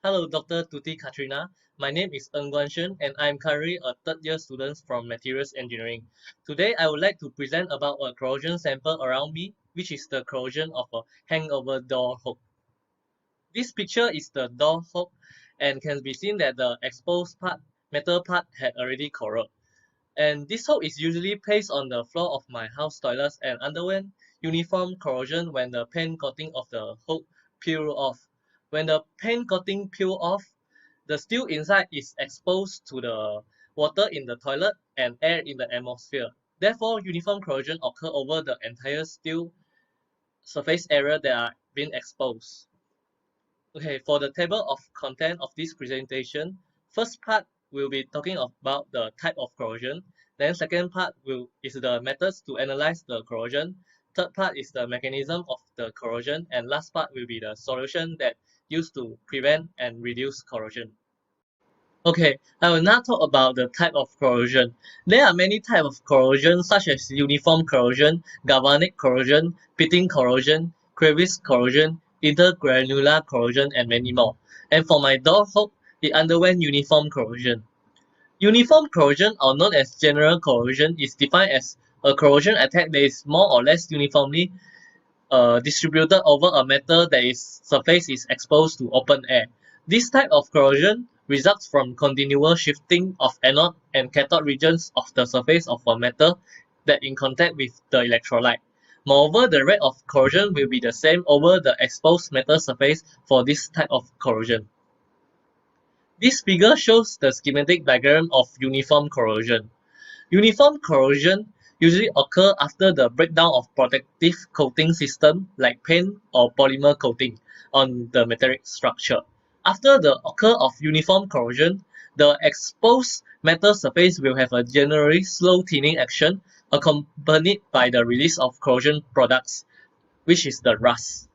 Hello, Dr. Tuti Katrina. My name is Guan and I'm currently a third-year student from Materials Engineering. Today, I would like to present about a corrosion sample around me, which is the corrosion of a hangover door hook. This picture is the door hook and can be seen that the exposed metal part had already corroded. And this hook is usually placed on the floor of my house toilets and underwent uniform corrosion when the paint coating of the hook peeled off. When the paint coating peeled off, the steel inside is exposed to the water in the toilet and air in the atmosphere. Therefore, uniform corrosion occurs over the entire steel surface area that are being exposed. Okay, for the table of content of this presentation, first part will be talking about the type of corrosion. Then second part is the methods to analyze the corrosion. Third part is the mechanism of the corrosion, and last part will be the solution that used to prevent and reduce corrosion. Okay, I will now talk about the type of corrosion. There are many types of corrosion such as uniform corrosion, galvanic corrosion, pitting corrosion, crevice corrosion, intergranular corrosion, and many more. And for my door hook, it underwent uniform corrosion. Uniform corrosion, or known as general corrosion, is defined as a corrosion attack that is more or less uniformly distributed over a metal that its surface is exposed to open air. This type of corrosion results from continual shifting of anode and cathode regions of the surface of a metal that in contact with the electrolyte. Moreover, the rate of corrosion will be the same over the exposed metal surface for this type of corrosion. This figure shows the schematic diagram of uniform corrosion. Uniform corrosion usually occurs after the breakdown of protective coating system like paint or polymer coating on the metallic structure. After the occur of uniform corrosion, the exposed metal surface will have a generally slow thinning action accompanied by the release of corrosion products, which is the rust.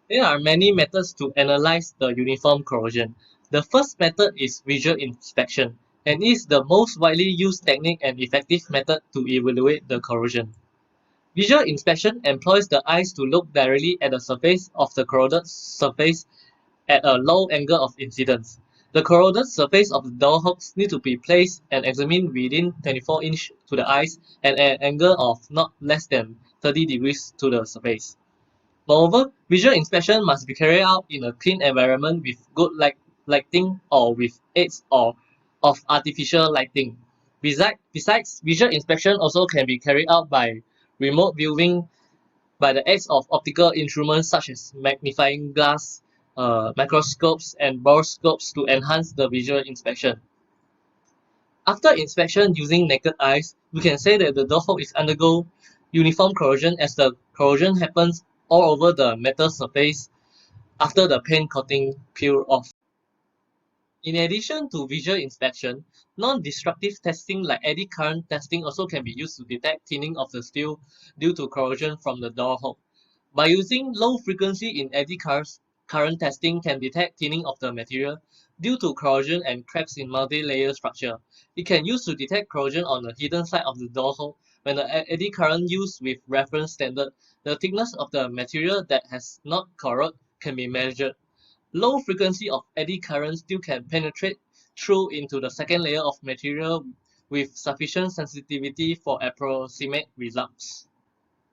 There are many methods to analyze the uniform corrosion. The first method is visual inspection, and is the most widely used technique and effective method to evaluate the corrosion. Visual inspection employs the eyes to look directly at the surface of the corroded surface at a low angle of incidence. The corroded surface of the door hooks need to be placed and examined within 24 inches to the eyes and at an angle of not less than 30 degrees to the surface. Moreover, visual inspection must be carried out in a clean environment with good lighting or with aids of artificial lighting. Besides, visual inspection also can be carried out by remote viewing by the aids of optical instruments such as magnifying glass, microscopes, and borescopes to enhance the visual inspection. After inspection using naked eyes, we can say that the door hook is undergo uniform corrosion as the corrosion happens all over the metal surface after the paint coating peels off. In addition to visual inspection, non-destructive testing like eddy current testing also can be used to detect thinning of the steel due to corrosion from the door hook. By using low frequency in eddy current testing can detect thinning of the material due to corrosion and cracks in multi-layer structure. It can use to detect corrosion on the hidden side of the door hook when the eddy current used with reference standard. The thickness of the material that has not corroded can be measured. Low frequency of eddy current still can penetrate through into the second layer of material with sufficient sensitivity for approximate results.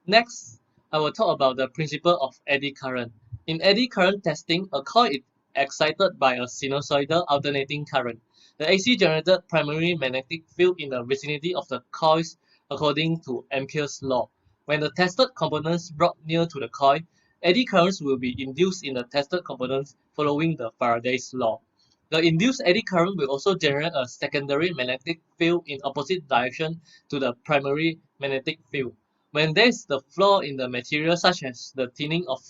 Next, I will talk about the principle of eddy current. In eddy current testing, a coil is excited by a sinusoidal alternating current. The AC generated primary magnetic field in the vicinity of the coils according to Ampere's law. When the tested components brought near to the coil, eddy currents will be induced in the tested components following the Faraday's law. The induced eddy current will also generate a secondary magnetic field in opposite direction to the primary magnetic field. When there is the flaw in the material, such as the thinning of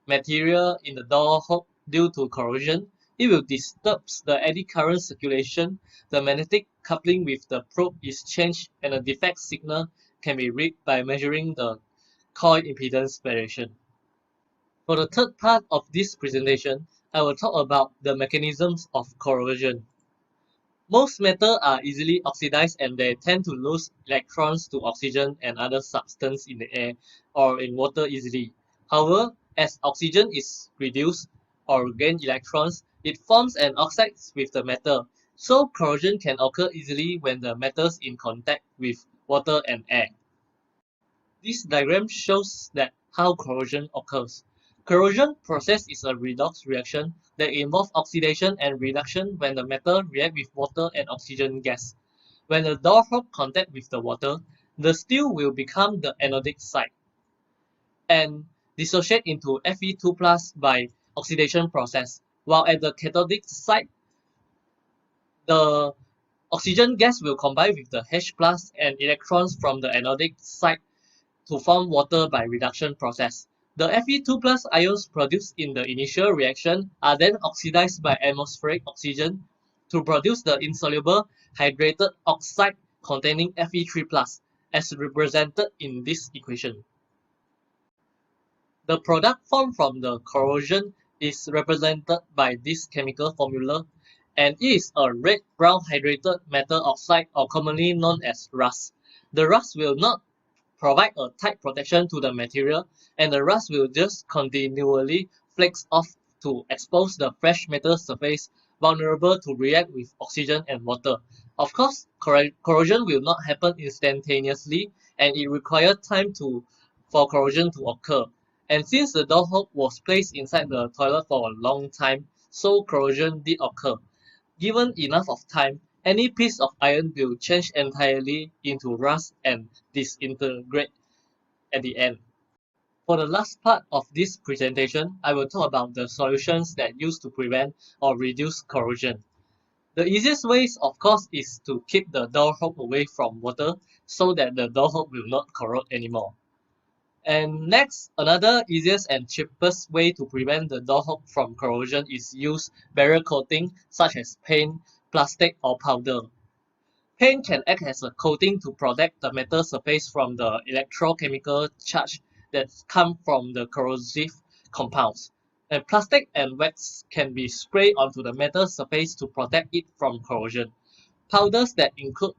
material in the door hook due to corrosion, it will disturb the eddy current circulation. The magnetic coupling with the probe is changed and a defect signal can be read by measuring the coil impedance variation. For the third part of this presentation, I will talk about the mechanisms of corrosion. Most metals are easily oxidized and they tend to lose electrons to oxygen and other substances in the air or in water easily. However, as oxygen is reduced, or gain electrons, it forms an oxide with the metal. So corrosion can occur easily when the metals in contact with water and air. This diagram shows that how corrosion occurs. Corrosion process is a redox reaction that involves oxidation and reduction when the metal react with water and oxygen gas. When the door hook contact with the water, the steel will become the anodic side and dissociate into Fe2 plus by oxidation process, while at the cathodic side, the oxygen gas will combine with the H plus and electrons from the anodic side to form water by reduction process. The Fe2 plus ions produced in the initial reaction are then oxidized by atmospheric oxygen to produce the insoluble hydrated oxide containing Fe3 plus, as represented in this equation. The product formed from the corrosion is represented by this chemical formula, and it is a red-brown hydrated metal oxide, or commonly known as rust. The rust will not provide a tight protection to the material, and the rust will just continually flakes off to expose the fresh metal surface vulnerable to react with oxygen and water. Of course, corrosion will not happen instantaneously, and it requires time for corrosion to occur. And since the door hook was placed inside the toilet for a long time, so corrosion did occur. Given enough of time, any piece of iron will change entirely into rust and disintegrate at the end. For the last part of this presentation, I will talk about the solutions that used to prevent or reduce corrosion. The easiest ways, of course, is to keep the door hook away from water so that the door hook will not corrode anymore. And next, another easiest and cheapest way to prevent the door hook from corrosion is use barrier coating such as paint, plastic, or powder. Paint can act as a coating to protect the metal surface from the electrochemical charge that come from the corrosive compounds. And plastic and wax can be sprayed onto the metal surface to protect it from corrosion. Powders that include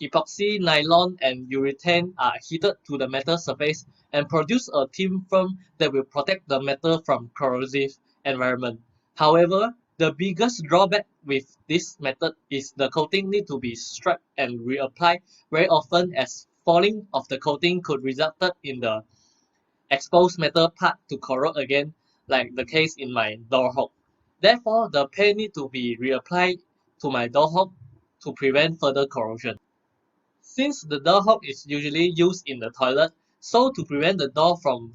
epoxy, nylon, and urethane are heated to the metal surface and produce a thin film that will protect the metal from corrosive environment. However, the biggest drawback with this method is the coating need to be stripped and reapplied very often, as falling of the coating could result in the exposed metal part to corrode again, like the case in my door hook. Therefore, the paint need to be reapplied to my door hook to prevent further corrosion. Since the door hook is usually used in the toilet, so to prevent the door from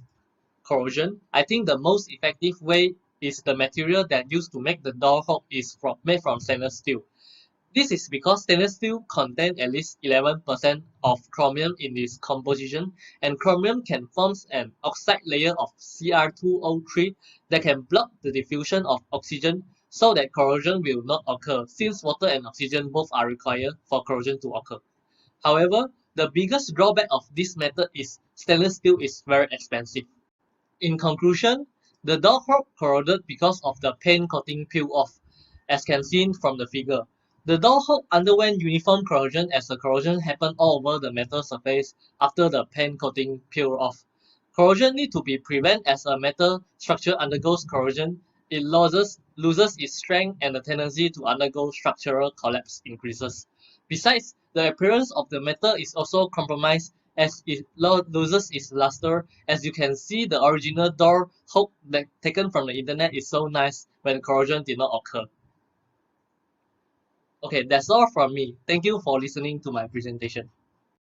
corrosion, I think the most effective way is the material that used to make the door hook is made from stainless steel. This is because stainless steel contains at least 11% of chromium in its composition, and chromium can form an oxide layer of Cr2O3 that can block the diffusion of oxygen so that corrosion will not occur, since water and oxygen both are required for corrosion to occur. However, the biggest drawback of this method is stainless steel is very expensive. In conclusion, the door hook corroded because of the paint coating peel off, as can seen from the figure. The door hook underwent uniform corrosion as the corrosion happened all over the metal surface after the paint coating peeled off. Corrosion need to be prevented as a metal structure undergoes corrosion. It loses its strength and the tendency to undergo structural collapse increases. Besides, the appearance of the metal is also compromised as it loses its luster. As you can see, the original door hook taken from the internet is so nice when corrosion did not occur. Okay, that's all from me. Thank you for listening to my presentation.